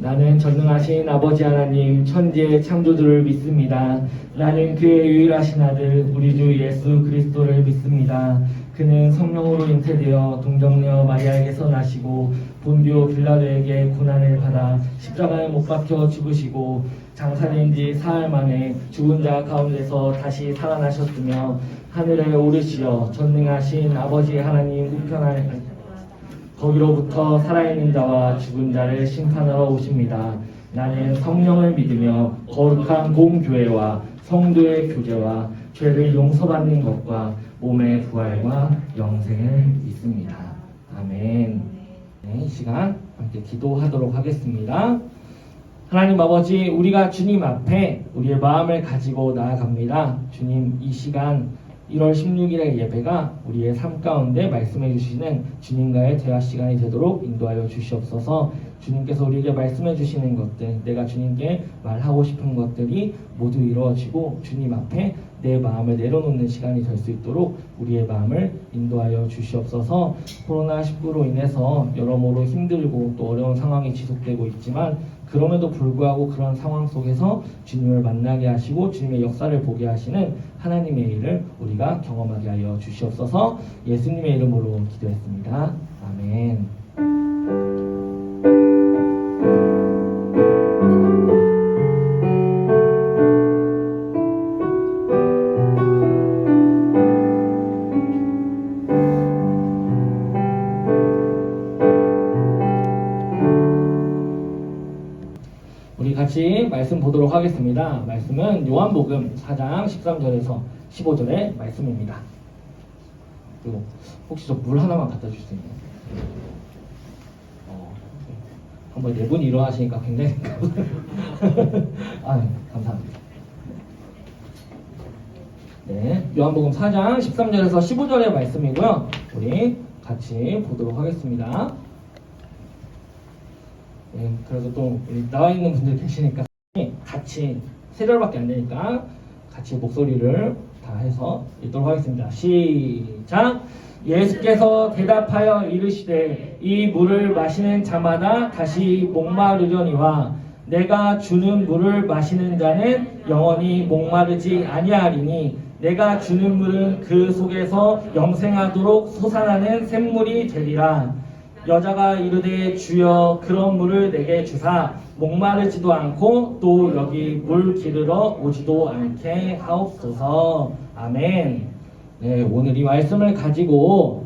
나는 전능하신 아버지 하나님 천지의 창조주를 믿습니다. 나는 그의 유일하신 아들 우리 주 예수 그리스도를 믿습니다. 그는 성령으로 잉태되어 동정녀 마리아에게서 나시고 본디오 빌라도에게 고난을 받아 십자가에 못 박혀 죽으시고 장사된 지 사흘 만에 죽은 자 가운데서 다시 살아나셨으며 하늘에 오르시어 전능하신 아버지 하나님 우편에 거기로부터 살아있는 자와 죽은 자를 심판하러 오십니다. 나는 성령을 믿으며 거룩한 공교회와 성도의 교제와 죄를 용서받는 것과 몸의 부활과 영생을 믿습니다. 아멘. 네, 이 시간 함께 기도하도록 하겠습니다. 하나님 아버지, 우리가 주님 앞에 우리의 마음을 가지고 나아갑니다. 주님, 이 시간 1월 16일의 예배가 우리의 삶 가운데 말씀해 주시는 주님과의 대화 시간이 되도록 인도하여 주시옵소서. 주님께서 우리에게 말씀해 주시는 것들, 내가 주님께 말하고 싶은 것들이 모두 이루어지고 주님 앞에 내 마음을 내려놓는 시간이 될 수 있도록 우리의 마음을 인도하여 주시옵소서. 코로나19로 인해서 여러모로 힘들고 또 어려운 상황이 지속되고 있지만 그럼에도 불구하고 그런 상황 속에서 주님을 만나게 하시고 주님의 역사를 보게 하시는 하나님의 일을 우리가 경험하게 하여 주시옵소서. 예수님의 이름으로 기도했습니다. 아멘. 우리 같이 말씀 보도록 하겠습니다. 말씀은 요한복음 4장 13절에서 15절의 말씀입니다. 그리고 혹시 저 물 하나만 갖다 줄 수 있나요? 한번 네 분이 일어나시니까 굉장히 감사합니다. 네, 요한복음 4장 13절에서 15절의 말씀이고요. 우리 같이 보도록 하겠습니다. 네, 그래서 또 나와 있는 분들 계시니까 같이 3절밖에 안 되니까 같이 목소리를 다 해서 읽도록 하겠습니다. 시작! 예수께서 대답하여 이르시되 이 물을 마시는 자마다 다시 목마르려니와 내가 주는 물을 마시는 자는 영원히 목마르지 아니하리니 내가 주는 물은 그 속에서 영생하도록 솟아나는 샘물이 되리라. 여자가 이르되 주여 그런 물을 내게 주사 목마르지도 않고 또 여기 물 기르러 오지도 않게 하옵소서. 아멘. 네, 오늘 이 말씀을 가지고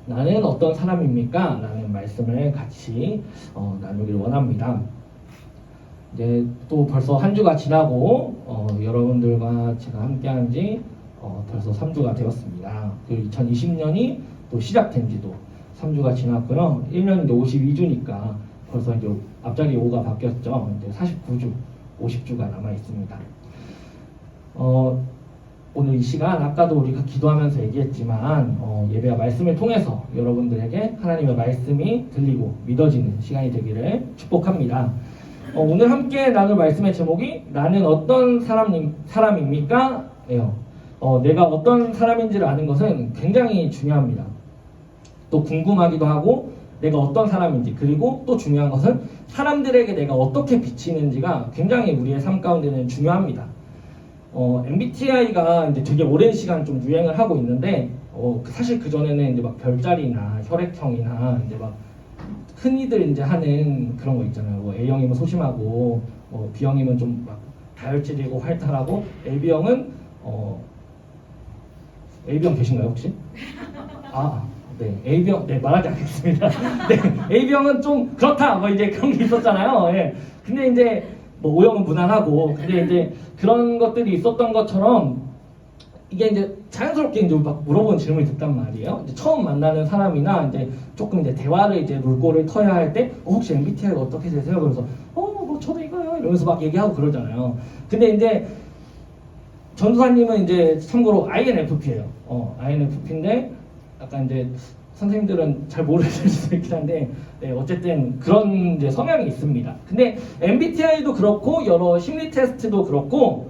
나는 어떤 사람입니까? 라는 말씀을 같이 나누기를 원합니다. 이제 또 벌써 한 주가 지나고 여러분들과 제가 함께한 지 벌써 3주가 되었습니다. 그 2020년이 또 시작된 지도 3주가 지났고요. 1년이 52주니까 벌써 이제 앞자리 5가 바뀌었죠. 이제 49주, 50주가 남아 있습니다. 오늘 이 시간 아까도 우리가 기도하면서 얘기했지만 예배와 말씀을 통해서 여러분들에게 하나님의 말씀이 들리고 믿어지는 시간이 되기를 축복합니다. 오늘 함께 나눌 말씀의 제목이 나는 어떤 사람입니까? 예요. 내가 어떤 사람인지를 아는 것은 굉장히 중요합니다. 또 궁금하기도 하고 내가 어떤 사람인지, 그리고 또 중요한 것은 사람들에게 내가 어떻게 비치는지가 굉장히 우리의 삶 가운데는 중요합니다. MBTI가 이제 되게 오랜 시간 좀 유행을 하고 있는데 사실 그 전에는 이제 막 별자리나 혈액형이나 이제 막 흔히들 이제 하는 그런 거 있잖아요. 뭐 A형이면 소심하고, B형이면 좀 막 다혈질이고 활달하고, AB형은 AB형 계신가요 혹시? 네, A병, 네, 말하지 않겠습니다. 네, A병은 좀 그렇다, 뭐 이제 그런 게 있었잖아요. 예. 근데 이제 뭐 O형은 무난하고, 근데 이제 그런 것들이 있었던 것처럼 이게 이제 자연스럽게 이제 막 물어보는 질문이 듣단 말이에요. 이제 처음 만나는 사람이나 이제 조금 이제 대화를 이제 물꼬를 터야 할 때, 혹시 MBTI가 어떻게 되세요? 그래서 뭐 저도 이거요, 이러면서 막 얘기하고 그러잖아요. 근데 이제 전도사님은 이제 참고로 INFP예요. INFP인데 약간 이제 선생님들은 잘 모르실 수도 있긴 한데, 네, 어쨌든 그런 이제 성향이 있습니다. 근데 MBTI도 그렇고 여러 심리 테스트도 그렇고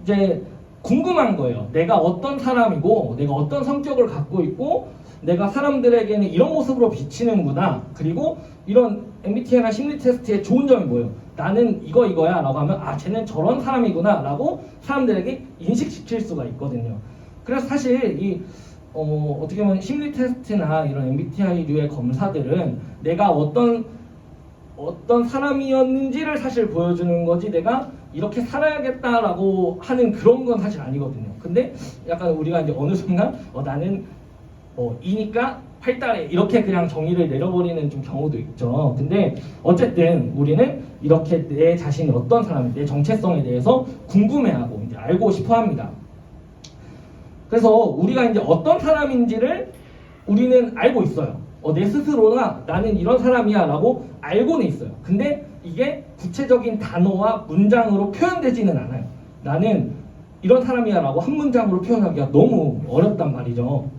이제 궁금한 거예요. 내가 어떤 사람이고 내가 어떤 성격을 갖고 있고 내가 사람들에게는 이런 모습으로 비치는구나. 그리고 이런 MBTI나 심리 테스트의 좋은 점이 뭐예요? 나는 이거야 라고 하면 아 쟤는 저런 사람이구나 라고 사람들에게 인식시킬 수가 있거든요. 그래서 사실 이 어떻게 보면 심리 테스트나 이런 MBTI류의 검사들은 내가 어떤 사람이었는지를 사실 보여주는 거지 내가 이렇게 살아야겠다라고 하는 그런 건 사실 아니거든요. 근데 약간 우리가 이제 어느 순간 나는 이니까 활달해 이렇게 그냥 정의를 내려버리는 좀 경우도 있죠. 근데 어쨌든 우리는 이렇게 내 자신이 어떤 사람인지 내 정체성에 대해서 궁금해하고 이제 알고 싶어합니다. 그래서 우리가 이제 어떤 사람인지를 우리는 알고 있어요. 내 스스로가 나는 이런 사람이야 라고 알고는 있어요. 근데 이게 구체적인 단어와 문장으로 표현되지는 않아요. 나는 이런 사람이야 라고 한 문장으로 표현하기가 너무 어렵단 말이죠.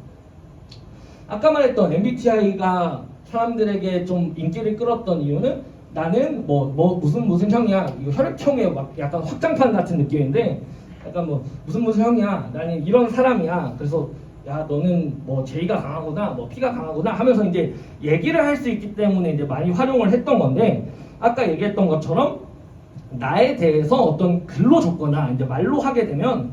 아까 말했던 MBTI가 사람들에게 좀 인기를 끌었던 이유는 나는 무슨 형이야. 이거 혈액형의 막 약간 확장판 같은 느낌인데 약간 무슨 형이야. 나는 이런 사람이야. 그래서 야 너는 J가 강하구나, P가 강하구나 하면서 이제 얘기를 할 수 있기 때문에 이제 많이 활용을 했던 건데 아까 얘기했던 것처럼 나에 대해서 어떤 글로 적거나 이제 말로 하게 되면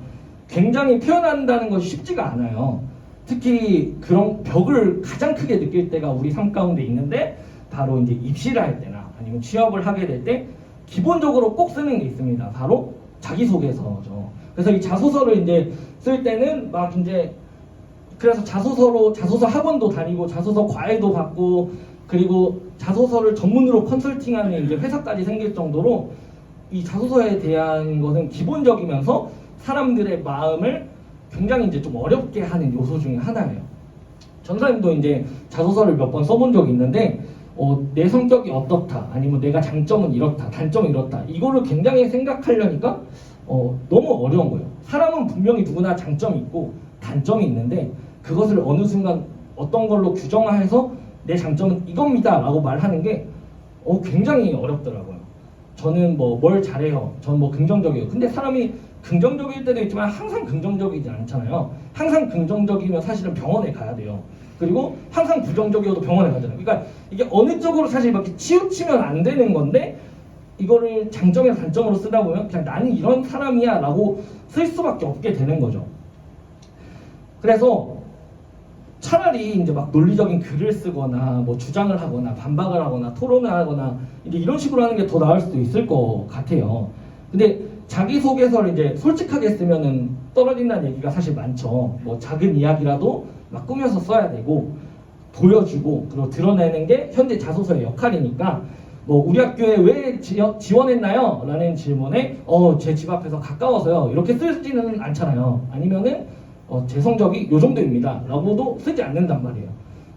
굉장히 표현한다는 것이 쉽지가 않아요. 특히 그런 벽을 가장 크게 느낄 때가 우리 삶 가운데 있는데 바로 이제 입시를 할 때나 아니면 취업을 하게 될 때 기본적으로 꼭 쓰는 게 있습니다. 바로 자기소개서죠. 그래서 이 자소서를 이제 쓸 때는 막 이제 그래서 자소서 학원도 다니고 자소서 과외도 받고 그리고 자소서를 전문으로 컨설팅하는 이제 회사까지 생길 정도로 이 자소서에 대한 것은 기본적이면서 사람들의 마음을 굉장히 이제 좀 어렵게 하는 요소 중에 하나예요. 전사님도 이제 자소서를 몇 번 써본 적이 있는데 내 성격이 어떻다 아니면 내가 장점은 이렇다 단점은 이렇다 이거를 굉장히 생각하려니까 너무 어려운 거예요. 사람은 분명히 누구나 장점이 있고 단점이 있는데 그것을 어느 순간 어떤 걸로 규정화해서 내 장점은 이겁니다 라고 말하는 게 굉장히 어렵더라고요. 저는 뭘 잘해요. 저는 긍정적이에요. 근데 사람이 긍정적일 때도 있지만 항상 긍정적이지 않잖아요. 항상 긍정적이면 사실은 병원에 가야 돼요. 그리고 항상 부정적이어도 병원에 가잖아요. 그러니까 이게 어느 쪽으로 사실 이렇게 치우치면 안 되는 건데 이거를 장점이나 단점으로 쓰다 보면 그냥 나는 이런 사람이야 라고 쓸 수밖에 없게 되는 거죠. 그래서 차라리 이제 막 논리적인 글을 쓰거나 주장을 하거나 반박을 하거나 토론을 하거나 이제 이런 식으로 하는 게 더 나을 수도 있을 것 같아요. 근데 자기소개서를 이제 솔직하게 쓰면은 떨어진다는 얘기가 사실 많죠. 작은 이야기라도 막 꾸며서 써야 되고 보여주고 그리고 드러내는 게 현재 자소서의 역할이니까 우리 학교에 왜 지원했나요? 라는 질문에 제 집 앞에서 가까워서요 이렇게 쓰지는 않잖아요. 아니면은 제 성적이 요 정도입니다 라고도 쓰지 않는단 말이에요.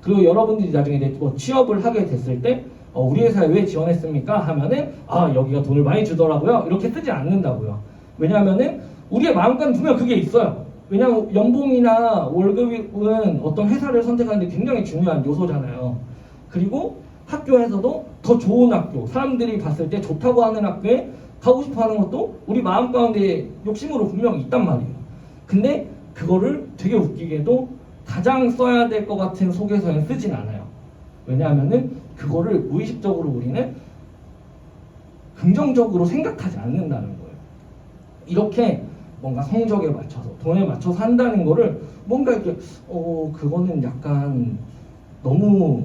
그리고 여러분들이 나중에 이제 취업을 하게 됐을 때 우리 회사에 왜 지원했습니까? 하면은 여기가 돈을 많이 주더라고요 이렇게 쓰지 않는다고요. 왜냐하면은 우리의 마음가는 분명 그게 있어요. 왜냐하면 연봉이나 월급은 어떤 회사를 선택하는데 굉장히 중요한 요소잖아요. 그리고 학교에서도 더 좋은 학교, 사람들이 봤을 때 좋다고 하는 학교에 가고 싶어 하는 것도 우리 마음 가운데 욕심으로 분명히 있단 말이에요. 근데 그거를 되게 웃기게도 가장 써야 될 것 같은 소개서에 쓰진 않아요. 왜냐하면은 그거를 무의식적으로 우리는 긍정적으로 생각하지 않는다는 거예요. 이렇게 뭔가 성적에 맞춰서 돈에 맞춰서 한다는 거를 뭔가 이렇게 그거는 약간 너무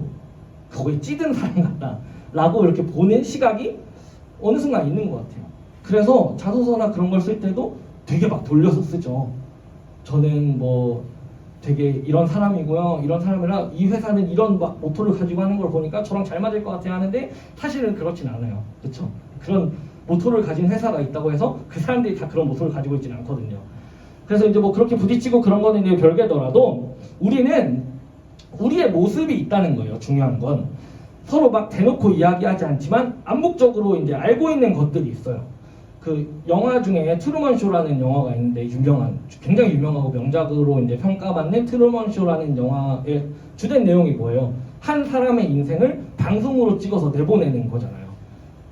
거기에 찌든 사람 같다 라고 이렇게 보는 시각이 어느 순간 있는 것 같아요. 그래서 자소서나 그런 걸 쓸 때도 되게 막 돌려서 쓰죠. 저는 되게 이런 사람이고요. 이런 사람이라 이 회사는 이런 막 모토를 가지고 하는 걸 보니까 저랑 잘 맞을 것 같아요 하는데 사실은 그렇진 않아요. 그렇죠? 그런 모토를 가진 회사가 있다고 해서 그 사람들이 다 그런 모토를 가지고 있지는 않거든요. 그래서 이제 그렇게 부딪히고 그런 거는 이제 별개더라도 우리는 우리의 모습이 있다는 거예요. 중요한 건 서로 막 대놓고 이야기하지 않지만 암묵적으로 이제 알고 있는 것들이 있어요. 그 영화 중에 트루먼 쇼라는 영화가 있는데 굉장히 유명하고 명작으로 이제 평가받는 트루먼 쇼라는 영화의 주된 내용이 뭐예요? 한 사람의 인생을 방송으로 찍어서 내보내는 거잖아요.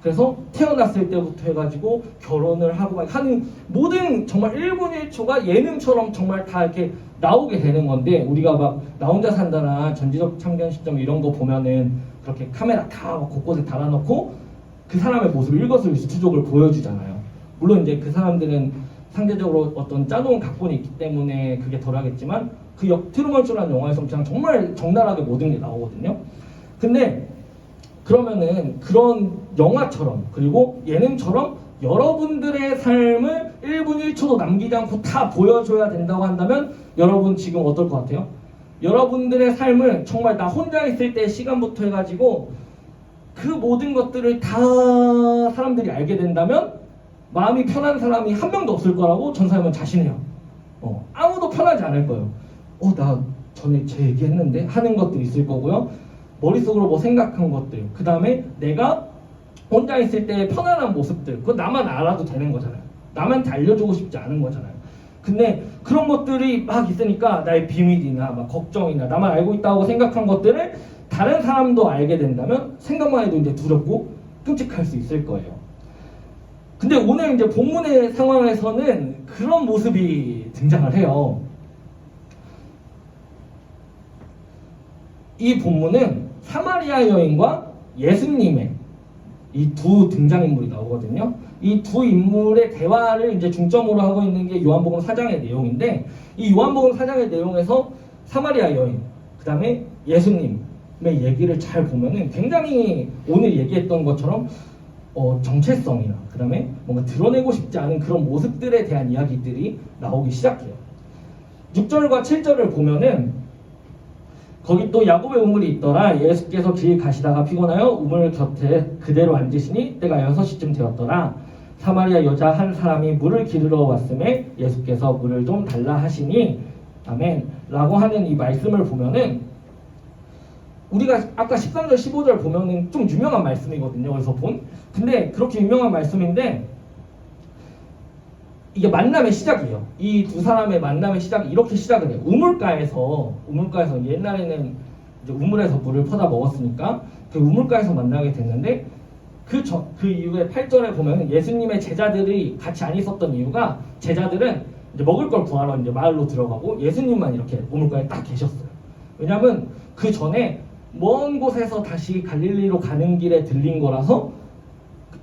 그래서 태어났을 때부터 해가지고 결혼을 하고 막 하는 모든 정말 1분 1초가 예능처럼 정말 다 이렇게 나오게 되는 건데, 우리가 막 나 혼자 산다나 전지적 참견 시점 이런 거 보면은 그렇게 카메라 다 곳곳에 달아놓고 그 사람의 모습을 일거수일투족을 보여주잖아요. 물론 이제 그 사람들은 상대적으로 어떤 짜놓은 각본이 있기 때문에 그게 덜하겠지만, 그 트루먼 쇼라는 영화에서 그냥 정말 적나라하게 모든 게 나오거든요. 근데 그러면은 그런 영화처럼 그리고 예능처럼 여러분들의 삶을 1분 1초도 남기지 않고 다 보여줘야 된다고 한다면 여러분 지금 어떨 것 같아요? 여러분들의 삶을 정말 나 혼자 있을 때 시간부터 해가지고 그 모든 것들을 다 사람들이 알게 된다면 마음이 편한 사람이 한 명도 없을 거라고 전사님은 자신해요. 아무도 편하지 않을 거예요. 나 전에 제 얘기했는데 하는 것도 있을 거고요. 머릿속으로 뭐 생각한 것들, 그 다음에 내가 혼자 있을 때 편안한 모습들, 그거 나만 알아도 되는 거잖아요. 남한테 알려주고 싶지 않은 거잖아요. 근데 그런 것들이 막 있으니까 나의 비밀이나 막 걱정이나 나만 알고 있다고 생각한 것들을 다른 사람도 알게 된다면 생각만 해도 이제 두렵고 끔찍할 수 있을 거예요. 근데 오늘 이제 본문의 상황에서는 그런 모습이 등장을 해요. 이 본문은 사마리아 여인과 예수님의 이 두 등장인물이 나오거든요. 이 두 인물의 대화를 이제 중점으로 하고 있는 게 요한복음 4장의 내용인데, 이 요한복음 4장의 내용에서 사마리아 여인, 그 다음에 예수님의 얘기를 잘 보면은 굉장히 오늘 얘기했던 것처럼 정체성이나 그 다음에 뭔가 드러내고 싶지 않은 그런 모습들에 대한 이야기들이 나오기 시작해요. 6절과 7절을 보면은 거기 또 야곱의 우물이 있더라. 예수께서 길 가시다가 피곤하여 우물 곁에 그대로 앉으시니 때가 6시쯤 되었더라. 사마리아 여자 한 사람이 물을 기르러 왔음에 예수께서 물을 좀 달라 하시니 아멘 라고 하는 이 말씀을 보면은, 우리가 아까 13절 15절 보면은 좀 유명한 말씀이거든요. 그래서 근데 그렇게 유명한 말씀인데 이게 만남의 시작이에요. 이 두 사람의 만남의 시작이 이렇게 시작을 해요. 우물가에서 옛날에는 이제 우물에서 물을 퍼다 먹었으니까 그 우물가에서 만나게 됐는데, 그 이후에 8절에 보면 예수님의 제자들이 같이 안 있었던 이유가, 제자들은 이제 먹을 걸 구하러 이제 마을로 들어가고 예수님만 이렇게 우물가에 딱 계셨어요. 왜냐면 그 전에 먼 곳에서 다시 갈릴리로 가는 길에 들린 거라서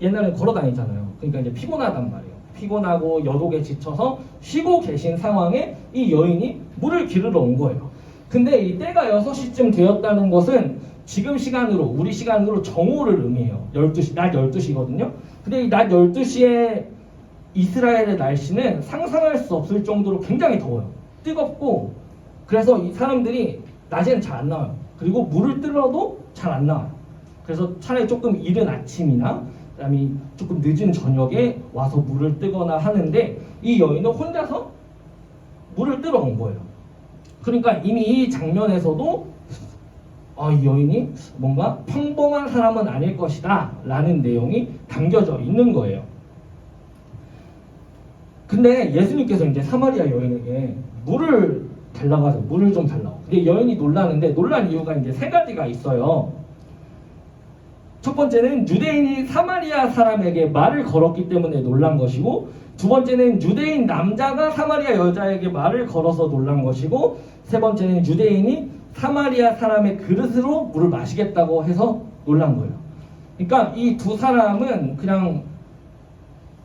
옛날에 걸어 다니잖아요. 그러니까 이제 피곤하단 말이에요. 피곤하고 여독에 지쳐서 쉬고 계신 상황에 이 여인이 물을 기르러 온 거예요. 근데 이 때가 6시쯤 되었다는 것은 지금 시간으로, 우리 시간으로 정오를 의미해요. 12시, 낮 12시거든요. 근데 이 낮 12시에 이스라엘의 날씨는 상상할 수 없을 정도로 굉장히 더워요. 뜨겁고, 그래서 이 사람들이 낮에는 잘 안 나와요. 그리고 물을 뜨러도 잘 안 나와요. 그래서 차라리 조금 이른 아침이나 그다음에 조금 늦은 저녁에 와서 물을 뜨거나 하는데, 이 여인은 혼자서 물을 뜨러 온 거예요. 그러니까 이미 이 장면에서도 이 여인이 뭔가 평범한 사람은 아닐 것이다 라는 내용이 담겨져 있는 거예요. 근데 예수님께서 이제 사마리아 여인에게 물을 달라고 하죠. 물을 좀 달라고. 근데 여인이 놀라는데, 놀란 이유가 이제 3가지가 있어요. 첫 번째는 유대인이 사마리아 사람에게 말을 걸었기 때문에 놀란 것이고, 두 번째는 유대인 남자가 사마리아 여자에게 말을 걸어서 놀란 것이고, 세 번째는 유대인이 사마리아 사람의 그릇으로 물을 마시겠다고 해서 놀란 거예요. 그러니까 이 두 사람은 그냥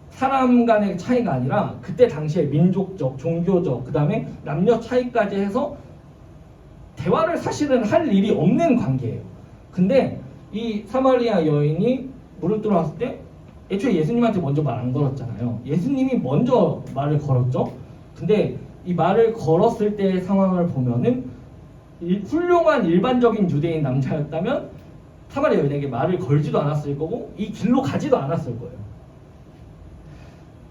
사람 간의 차이가 아니라 그때 당시에 민족적, 종교적, 그 다음에 남녀 차이까지 해서 대화를 사실은 할 일이 없는 관계예요. 근데 이 사마리아 여인이 물을 들어왔을 때 애초에 예수님한테 먼저 말 안 걸었잖아요. 예수님이 먼저 말을 걸었죠. 근데 이 말을 걸었을 때의 상황을 보면은 훌륭한 일반적인 유대인 남자였다면 사마리아 여인에게 말을 걸지도 않았을 거고 이 길로 가지도 않았을 거예요.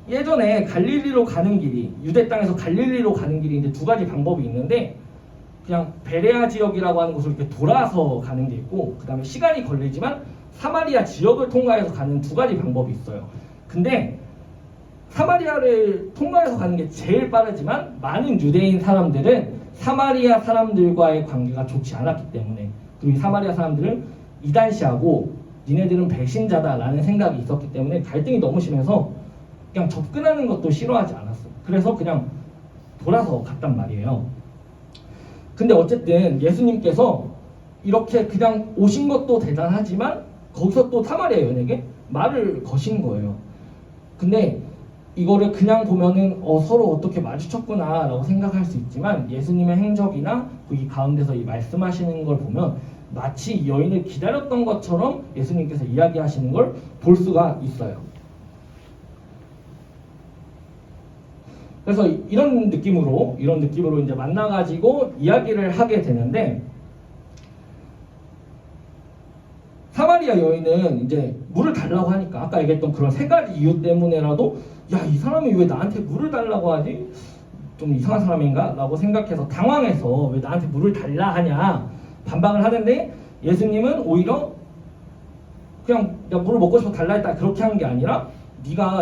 예전에 갈릴리로 가는 길이, 유대 땅에서 갈릴리로 가는 길이 이제 2가지 방법이 있는데, 그냥 베레아 지역이라고 하는 곳을 이렇게 돌아서 가는 게 있고, 그 다음에 시간이 걸리지만 사마리아 지역을 통과해서 가는 2가지 방법이 있어요. 근데 사마리아를 통과해서 가는 게 제일 빠르지만 많은 유대인 사람들은 사마리아 사람들과의 관계가 좋지 않았기 때문에, 그리고 이 사마리아 사람들은 이단시하고 니네들은 배신자다라는 생각이 있었기 때문에 갈등이 너무 심해서 그냥 접근하는 것도 싫어하지 않았어요. 그래서 그냥 돌아서 갔단 말이에요. 근데 어쨌든 예수님께서 이렇게 그냥 오신 것도 대단하지만 거기서 또 사마리아 여인에게 말을 거신 거예요. 근데 이거를 그냥 보면은 서로 어떻게 마주쳤구나 라고 생각할 수 있지만 예수님의 행적이나 이 가운데서 이 말씀하시는 걸 보면 마치 이 여인을 기다렸던 것처럼 예수님께서 이야기하시는 걸 볼 수가 있어요. 그래서 이런 느낌으로 이제 만나가지고 이야기를 하게 되는데, 사마리아 여인은 이제 물을 달라고 하니까 아까 얘기했던 그런 세 가지 이유 때문에라도 야, 이 사람이 왜 나한테 물을 달라고 하지? 좀 이상한 사람인가? 라고 생각해서 당황해서 왜 나한테 물을 달라 하냐 반박을 하는데, 예수님은 오히려 그냥 야, 물을 먹고 싶어 달라 했다 그렇게 한 게 아니라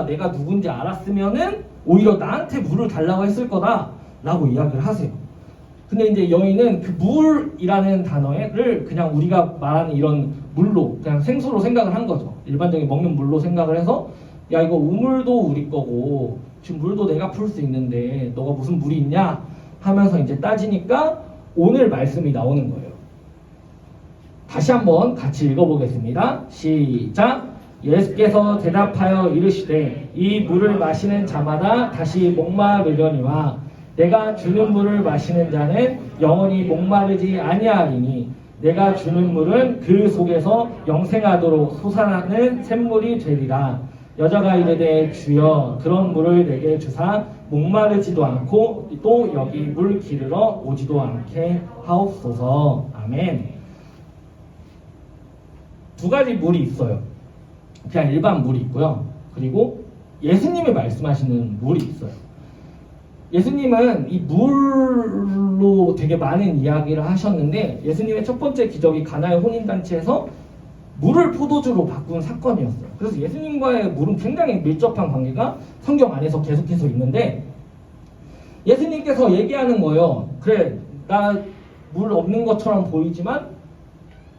내가 누군지 알았으면은 오히려 나한테 물을 달라고 했을 거다 라고 이야기를 하세요. 근데 이제 여인은 그 물이라는 단어를 그냥 우리가 말하는 이런 물로, 그냥 생수로 생각을 한 거죠. 일반적인 먹는 물로 생각을 해서 야, 이거 우물도 우리 거고 지금 물도 내가 풀 수 있는데 너가 무슨 물이 있냐 하면서 이제 따지니까 오늘 말씀이 나오는 거예요. 다시 한번 같이 읽어보겠습니다. 시작. 예수께서 대답하여 이르시되 이 물을 마시는 자마다 다시 목마르려니와 내가 주는 물을 마시는 자는 영원히 목마르지 아니하리니 내가 주는 물은 그 속에서 영생하도록 솟아나는 샘물이 되리라. 여자가 이르되 주여 그런 물을 내게 주사 목마르지도 않고 또 여기 물 기르러 오지도 않게 하옵소서. 아멘. 두 가지 물이 있어요. 그냥 일반 물이 있고요. 그리고 예수님이 말씀하시는 물이 있어요. 예수님은 이 물로 되게 많은 이야기를 하셨는데, 예수님의 첫 번째 기적이 가나의 혼인잔치에서 물을 포도주로 바꾼 사건이었어요. 그래서 예수님과의 물은 굉장히 밀접한 관계가 성경 안에서 계속해서 있는데, 예수님께서 얘기하는 거예요. 그래, 나 물 없는 것처럼 보이지만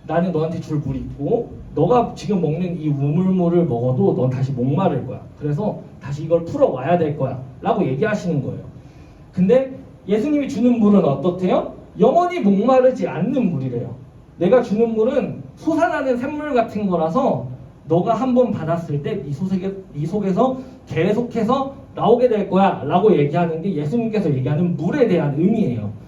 나는 너한테 줄 물이 있고 너가 지금 먹는 이 우물물을 먹어도 넌 다시 목마를 거야. 그래서 다시 이걸 풀어와야 될 거야 라고 얘기하시는 거예요. 근데 예수님이 주는 물은 어떻대요? 영원히 목마르지 않는 물이래요. 내가 주는 물은 솟아나는 샘물 같은 거라서 너가 한번 받았을 때 네 속에서 계속해서 나오게 될 거야 라고 얘기하는 게 예수님께서 얘기하는 물에 대한 의미예요.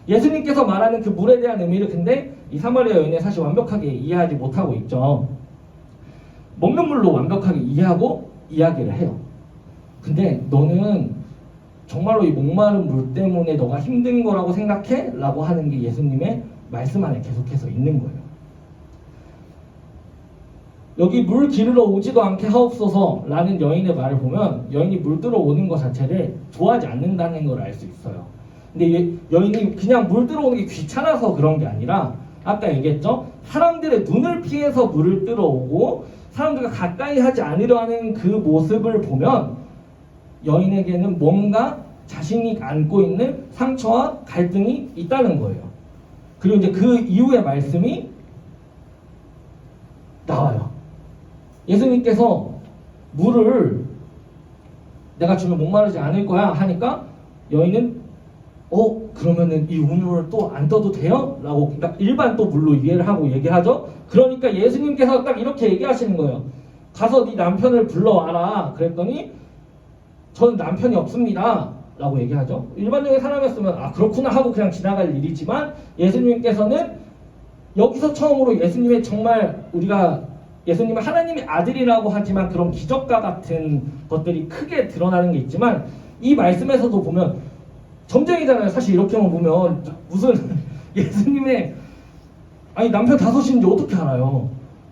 예수님께서 말하는 그 물에 대한 의미를 근데 이 사마리아 여인은 사실 완벽하게 이해하지 못하고 있죠. 먹는 물로 완벽하게 이해하고 이야기를 해요. 근데 너는 정말로 이 목마른 물 때문에 너가 힘든 거라고 생각해? 라고 하는 게 예수님의 말씀 안에 계속해서 있는 거예요. 여기 물 기르러 오지도 않게 하옵소서 라는 여인의 말을 보면 여인이 물 들어오는 것 자체를 좋아하지 않는다는 걸 알 수 있어요. 근데 여인이 그냥 물 들어오는 게 귀찮아서 그런 게 아니라 아까 얘기했죠? 사람들의 눈을 피해서 물을 들어오고 사람들과 가까이 하지 않으려 하는 그 모습을 보면 여인에게는 뭔가 자신이 안고 있는 상처와 갈등이 있다는 거예요. 그리고 이제 그 이후의 말씀이 나와요. 예수님께서 물을 내가 주면 목마르지 않을 거야 하니까 여인은 그러면은 이 우물을 또 안 떠도 돼요? 라고 일반 또 물로 이해를 하고 얘기를 하죠. 그러니까 예수님께서 딱 이렇게 얘기하시는 거예요. 가서 네 남편을 불러와라. 그랬더니 저는 남편이 없습니다 라고 얘기하죠. 일반적인 사람이었으면 그렇구나 하고 그냥 지나갈 일이지만 예수님께서는 여기서 처음으로 예수님의 정말 우리가 예수님은 하나님의 아들이라고 하지만 그런 기적과 같은 것들이 크게 드러나는 게 있지만 이 말씀에서도 보면 점쟁이잖아요. 사실 이렇게만 보면 무슨 예수님의 남편 5인지 어떻게 알아요.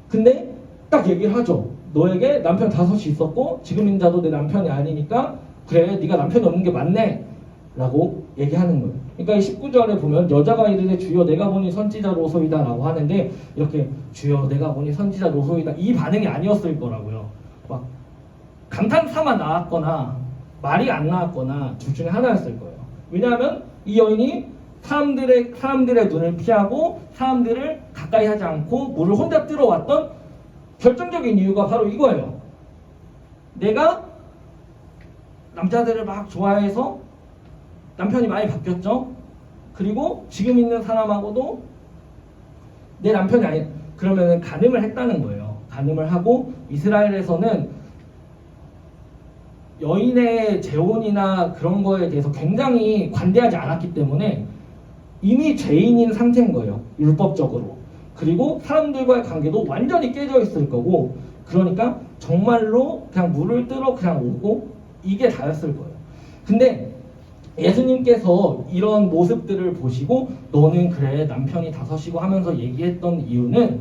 근데 딱 얘기를 하죠. 너에게 남편 5이 있었고 지금인 자도 내 남편이 아니니까 그래 네가 남편이 없는 게 맞네 라고 얘기하는 거예요. 그러니까 이 19절에 보면 여자가 이르되 주여 내가 보니 선지자로소이다 라고 하는데 이렇게 주여 내가 보니 선지자로소이다 이 반응이 아니었을 거라고요. 막 감탄 삼아 나왔거나 말이 안 나왔거나 둘 중에 하나였을 거예요. 왜냐하면 이 여인이 사람들의 눈을 피하고 사람들을 가까이 하지 않고 물을 혼자 들어왔던 결정적인 이유가 바로 이거예요. 내가 남자들을 막 좋아해서 남편이 많이 바뀌었죠. 그리고 지금 있는 사람하고도 내 남편이 아니, 그러면은 간음을 했다는 거예요. 간음을 하고 이스라엘에서는 여인의 재혼이나 그런 거에 대해서 굉장히 관대하지 않았기 때문에 이미 죄인인 상태인 거예요. 율법적으로. 그리고 사람들과의 관계도 완전히 깨져 있을 거고, 그러니까 정말로 그냥 물을 뜨러 그냥 오고 이게 다였을 거예요. 근데 예수님께서 이런 모습들을 보시고 너는 그래 남편이 5이고 하면서 얘기했던 이유는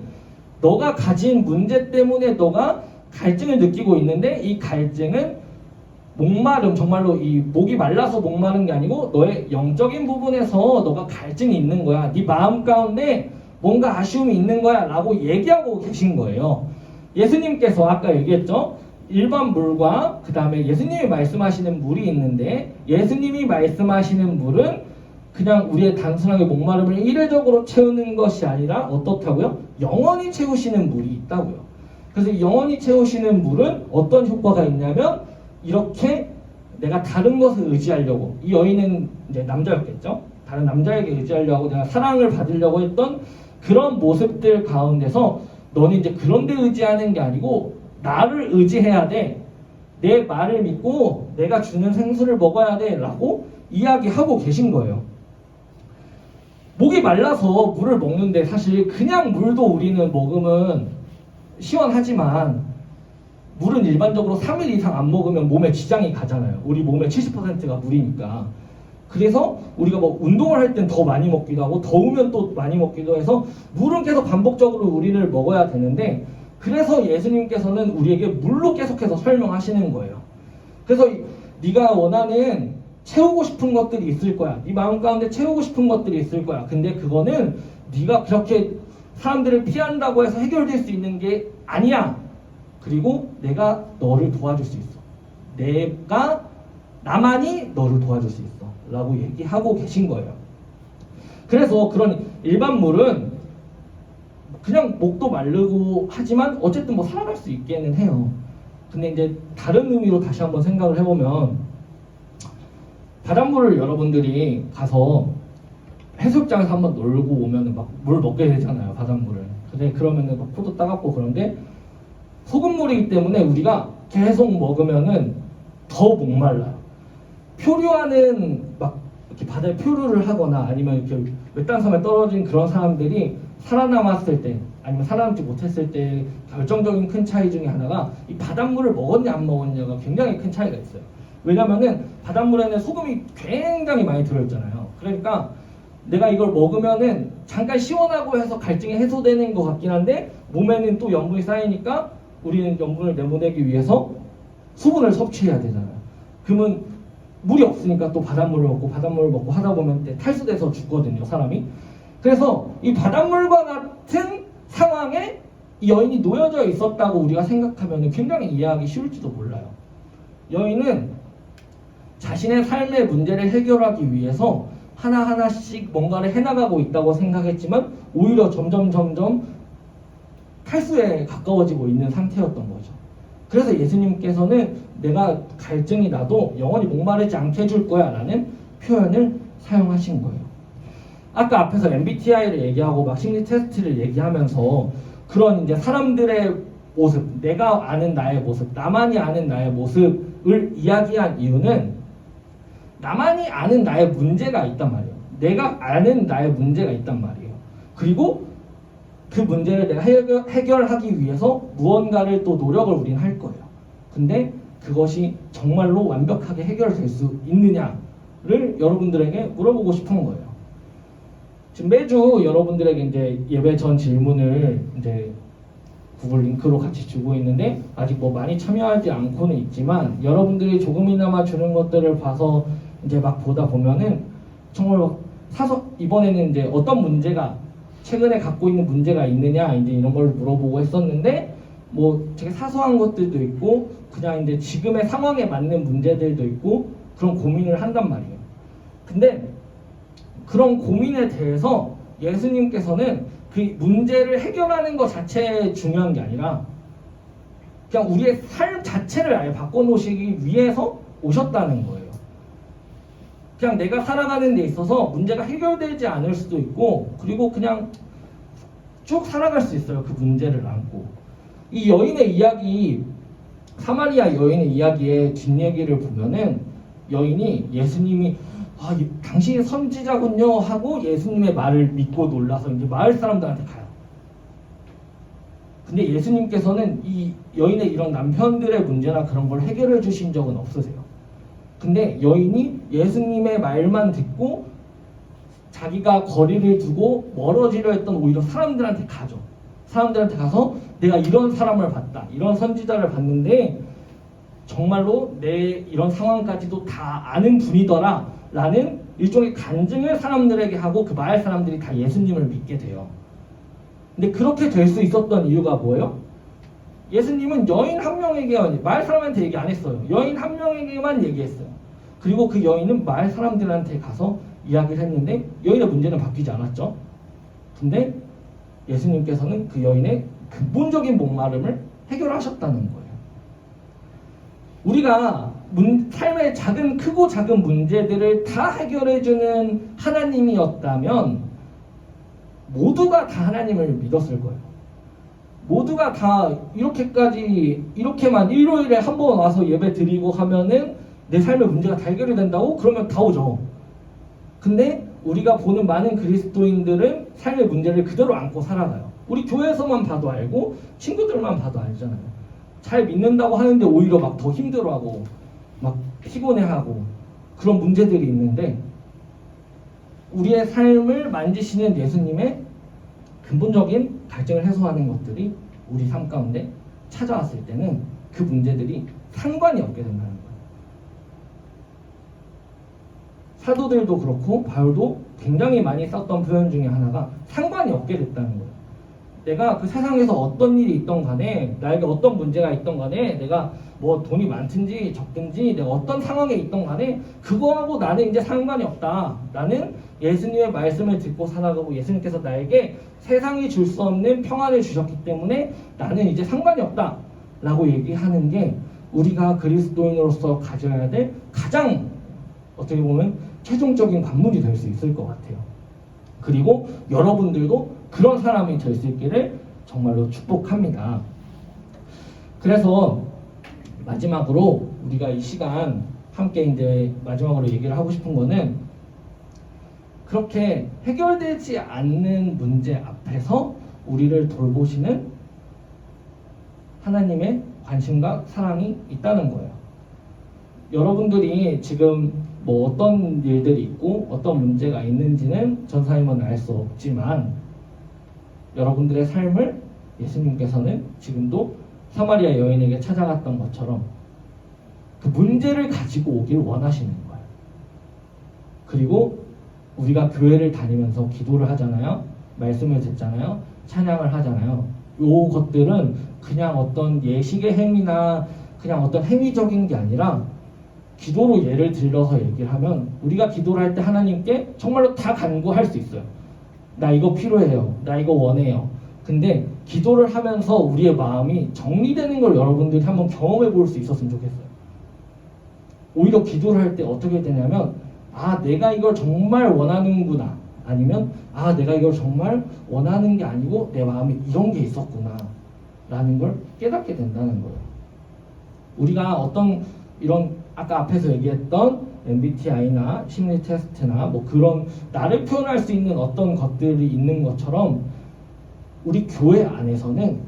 너가 가진 문제 때문에 너가 갈증을 느끼고 있는데 이 갈증은 목마름, 정말로 이 목이 말라서 목마른 게 아니고 너의 영적인 부분에서 너가 갈증이 있는 거야. 네 마음 가운데 뭔가 아쉬움이 있는 거야 라고 얘기하고 계신 거예요. 예수님께서 아까 얘기했죠. 일반 물과 그 다음에 예수님이 말씀하시는 물이 있는데, 예수님이 말씀하시는 물은 그냥 우리의 단순하게 목마름을 이례적으로 채우는 것이 아니라 어떻다고요? 영원히 채우시는 물이 있다고요. 그래서 영원히 채우시는 물은 어떤 효과가 있냐면 이렇게 내가 다른 것을 의지하려고, 이 여인은 이제 남자였겠죠? 다른 남자에게 의지하려고 내가 사랑을 받으려고 했던 그런 모습들 가운데서 너는 이제 그런 데 의지하는 게 아니고 나를 의지해야 돼. 내 말을 믿고 내가 주는 생수를 먹어야 돼 라고 이야기하고 계신 거예요. 목이 말라서 물을 먹는데 사실 그냥 물도 우리는 먹으면 시원하지만 물은 일반적으로 3일 이상 안 먹으면 몸에 지장이 가잖아요. 우리 몸의 70%가 물이니까. 그래서 우리가 뭐 운동을 할 땐 더 많이 먹기도 하고 더우면 또 많이 먹기도 해서 물은 계속 반복적으로 우리를 먹어야 되는데, 그래서 예수님께서는 우리에게 물로 계속해서 설명하시는 거예요. 그래서 네가 원하는 채우고 싶은 것들이 있을 거야. 네 마음 가운데 채우고 싶은 것들이 있을 거야. 근데 그거는 네가 그렇게 사람들을 피한다고 해서 해결될 수 있는 게 아니야. 그리고 내가 너를 도와줄 수 있어. 나만이 너를 도와줄 수 있어 라고 얘기하고 계신 거예요. 그래서 그런 일반 물은 그냥 목도 마르고 하지만 어쨌든 뭐 살아갈 수 있게는 해요. 근데 이제 다른 의미로 다시 한번 생각을 해보면, 바닷물을 여러분들이 가서 해수욕장에서 한번 놀고 오면은 막 물 먹게 되잖아요, 바닷물을. 근데 그러면은 막 코도 따갑고 그런데 소금물이기 때문에 우리가 계속 먹으면은 더 목말라요. 표류하는 막 이렇게 바다에 표류를 하거나 아니면 이렇게 외딴섬에 떨어진 그런 사람들이 살아남았을 때 아니면 살아남지 못했을 때 결정적인 큰 차이 중에 하나가 이 바닷물을 먹었냐 안 먹었냐가 굉장히 큰 차이가 있어요. 왜냐면은 바닷물에는 소금이 굉장히 많이 들어있잖아요. 그러니까 내가 이걸 먹으면은 잠깐 시원하고 해서 갈증이 해소되는 것 같긴 한데 몸에는 또 염분이 쌓이니까 우리는 염분을 내보내기 위해서 수분을 섭취해야 되잖아요. 그러면 물이 없으니까 또 바닷물을 먹고 하다 보면 탈수돼서 죽거든요, 사람이. 그래서 이 바닷물과 같은 상황에 이 여인이 놓여져 있었다고 우리가 생각하면 굉장히 이해하기 쉬울지도 몰라요. 여인은 자신의 삶의 문제를 해결하기 위해서 하나하나씩 뭔가를 해나가고 있다고 생각했지만 오히려 점점 탈수에 가까워지고 있는 상태였던 거죠. 그래서 예수님께서는 내가 갈증이 나도 영원히 목마르지 않게 해줄 거야 라는 표현을 사용하신 거예요. 아까 앞에서 MBTI를 얘기하고 막 심리 테스트를 얘기하면서 그런 이제 사람들의 모습, 내가 아는 나의 모습, 나만이 아는 나의 모습을 이야기한 이유는 나만이 아는 나의 문제가 있단 말이에요. 내가 아는 나의 문제가 있단 말이에요. 그리고 그 문제를 내가 해결하기 위해서 무언가를 또 노력을 우린 할 거예요. 근데 그것이 정말로 완벽하게 해결될 수 있느냐를 여러분들에게 물어보고 싶은 거예요. 지금 매주 여러분들에게 이제 예배 전 질문을 이제 구글 링크로 같이 주고 있는데 아직 뭐 많이 참여하지 않고는 있지만 여러분들이 조금이나마 주는 것들을 봐서 이제 막 보다 보면은 정말 막 이번에는 이제 어떤 문제가 최근에 갖고 있는 문제가 있느냐 이제 이런 걸 물어보고 했었는데 뭐 되게 사소한 것들도 있고 그냥 이제 지금의 상황에 맞는 문제들도 있고 그런 고민을 한단 말이에요. 근데 그런 고민에 대해서 예수님께서는 그 문제를 해결하는 것 자체에 중요한 게 아니라 그냥 우리의 삶 자체를 아예 바꿔놓으시기 위해서 오셨다는 거예요. 그냥 내가 살아가는 데 있어서 문제가 해결되지 않을 수도 있고, 그리고 그냥 쭉 살아갈 수 있어요. 그 문제를 안고. 이 여인의 이야기, 사마리아 여인의 이야기의 뒷얘기를 보면은 여인이 예수님이 당신이 선지자군요 하고 예수님의 말을 믿고 놀라서 이제 마을 사람들한테 가요. 근데 예수님께서는 이 여인의 이런 남편들의 문제나 그런 걸 해결해 주신 적은 없으세요. 근데 여인이 예수님의 말만 듣고 자기가 거리를 두고 멀어지려 했던 오히려 사람들한테 가죠. 사람들한테 가서 내가 이런 사람을 봤다, 이런 선지자를 봤는데 정말로 내 이런 상황까지도 다 아는 분이더라 라는 일종의 간증을 사람들에게 하고 그 마을 사람들이 다 예수님을 믿게 돼요. 근데 그렇게 될 수 있었던 이유가 뭐예요? 예수님은 여인 한 명에게만, 마을 사람한테 얘기 안 했어요. 여인 한 명에게만 얘기했어요. 그리고 그 여인은 마을 사람들한테 가서 이야기를 했는데 여인의 문제는 바뀌지 않았죠. 근데 예수님께서는 그 여인의 근본적인 목마름을 해결하셨다는 거예요. 우리가 삶의 크고 작은 문제들을 다 해결해주는 하나님이었다면 모두가 다 하나님을 믿었을 거예요. 모두가 다 이렇게만 일요일에 한 번 와서 예배 드리고 하면은 내 삶의 문제가 다 해결이 된다고? 그러면 다 오죠. 근데 우리가 보는 많은 그리스도인들은 삶의 문제를 그대로 안고 살아가요. 우리 교회에서만 봐도 알고 친구들만 봐도 알잖아요. 잘 믿는다고 하는데 오히려 막 더 힘들어하고 막 피곤해하고 그런 문제들이 있는데, 우리의 삶을 만지시는 예수님의 근본적인 갈증을 해소하는 것들이 우리 삶 가운데 찾아왔을 때는 그 문제들이 상관이 없게 된다는 거예요. 사도들도 그렇고 바울도 굉장히 많이 썼던 표현 중에 하나가 상관이 없게 됐다는 거예요. 내가 그 세상에서 어떤 일이 있던 간에, 나에게 어떤 문제가 있던 간에, 내가 뭐 돈이 많든지 적든지 내가 어떤 상황에 있던 간에 그거하고 나는 이제 상관이 없다. 나는 예수님의 말씀을 듣고 살아가고 예수님께서 나에게 세상이 줄 수 없는 평안을 주셨기 때문에 나는 이제 상관이 없다 라고 얘기하는 게 우리가 그리스도인으로서 가져야 될 가장 어떻게 보면 최종적인 관문이 될 수 있을 것 같아요. 그리고 여러분들도 그런 사람이 될 수 있기를 정말로 축복합니다. 그래서 마지막으로 우리가 이 시간 함께 이제 마지막으로 얘기를 하고 싶은 거는, 그렇게 해결되지 않는 문제 앞에서 우리를 돌보시는 하나님의 관심과 사랑이 있다는 거예요. 여러분들이 지금 뭐 어떤 일들이 있고 어떤 문제가 있는지는 전사님은 알 수 없지만 여러분들의 삶을 예수님께서는 지금도 사마리아 여인에게 찾아갔던 것처럼 그 문제를 가지고 오길 원하시는 거예요. 그리고 우리가 교회를 다니면서 기도를 하잖아요. 말씀을 듣잖아요. 찬양을 하잖아요. 요 것들은 그냥 어떤 예식의 행위나 그냥 어떤 행위적인 게 아니라 기도로 예를 들어서 얘기를 하면 우리가 기도를 할 때 하나님께 정말로 다 간구할 수 있어요. 나 이거 필요해요. 나 이거 원해요. 근데 기도를 하면서 우리의 마음이 정리되는 걸 여러분들이 한번 경험해 볼 수 있었으면 좋겠어요. 오히려 기도를 할 때 어떻게 되냐면, 아, 내가 이걸 정말 원하는구나. 아니면 아, 내가 이걸 정말 원하는 게 아니고 내 마음에 이런 게 있었구나 라는 걸 깨닫게 된다는 거예요. 우리가 어떤 이런 아까 앞에서 얘기했던 MBTI나 심리 테스트나 뭐 그런 나를 표현할 수 있는 어떤 것들이 있는 것처럼 우리 교회 안에서는,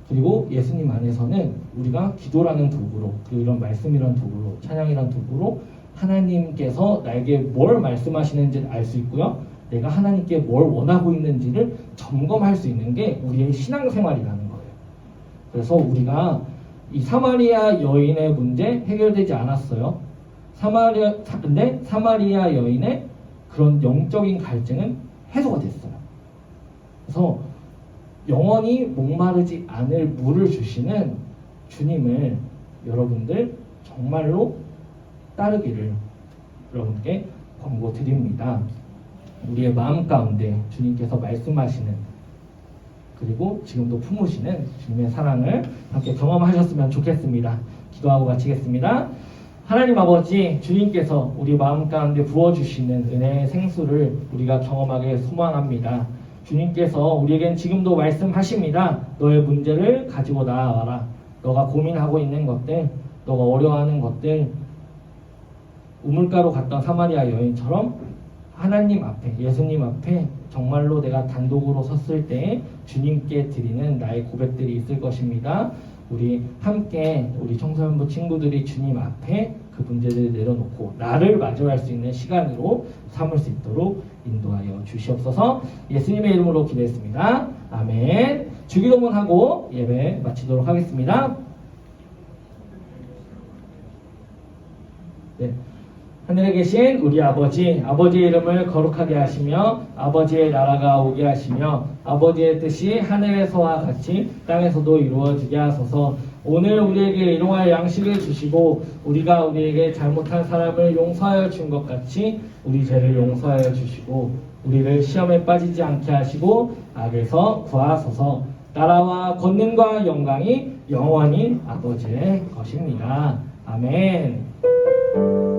그리고 예수님 안에서는 우리가 기도라는 도구로, 그리고 이런 말씀이라는 도구로, 찬양이라는 도구로 하나님께서 나에게 뭘 말씀하시는지를 알 수 있고요, 내가 하나님께 뭘 원하고 있는지를 점검할 수 있는 게 우리의 신앙생활이라는 거예요. 그래서 우리가 이 사마리아 여인의 문제 해결되지 않았어요. 근데 사마리아 여인의 그런 영적인 갈증은 해소가 됐어요. 그래서 영원히 목마르지 않을 물을 주시는 주님을 여러분들 정말로 따르기를 여러분께 권고드립니다. 우리의 마음 가운데 주님께서 말씀하시는 그리고 지금도 품으시는 주님의 사랑을 함께 경험하셨으면 좋겠습니다. 기도하고 마치겠습니다. 하나님 아버지, 주님께서 우리 마음 가운데 부어주시는 은혜의 생수를 우리가 경험하게 소망합니다. 주님께서 우리에겐 지금도 말씀하십니다. 너의 문제를 가지고 나아와라. 너가 고민하고 있는 것들, 너가 어려워하는 것들, 우물가로 갔던 사마리아 여인처럼 하나님 앞에, 예수님 앞에 정말로 내가 단독으로 섰을 때 주님께 드리는 나의 고백들이 있을 것입니다. 우리 함께 우리 청소년부 친구들이 주님 앞에 그 문제들을 내려놓고 나를 마주할 수 있는 시간으로 삼을 수 있도록 인도하여 주시옵소서. 예수님의 이름으로 기도했습니다. 아멘. 주기도문하고 예배 마치도록 하겠습니다. 네. 하늘에 계신 우리 아버지, 아버지의 이름을 거룩하게 하시며 아버지의 나라가 오게 하시며 아버지의 뜻이 하늘에서와 같이 땅에서도 이루어지게 하소서. 오늘 우리에게 일용할 양식을 주시고 우리가 우리에게 잘못한 사람을 용서하여 준 것 같이 우리 죄를 용서하여 주시고 우리를 시험에 빠지지 않게 하시고 악에서 구하소서. 나라와 권능과 영광이 영원히 아버지의 것입니다. 아멘.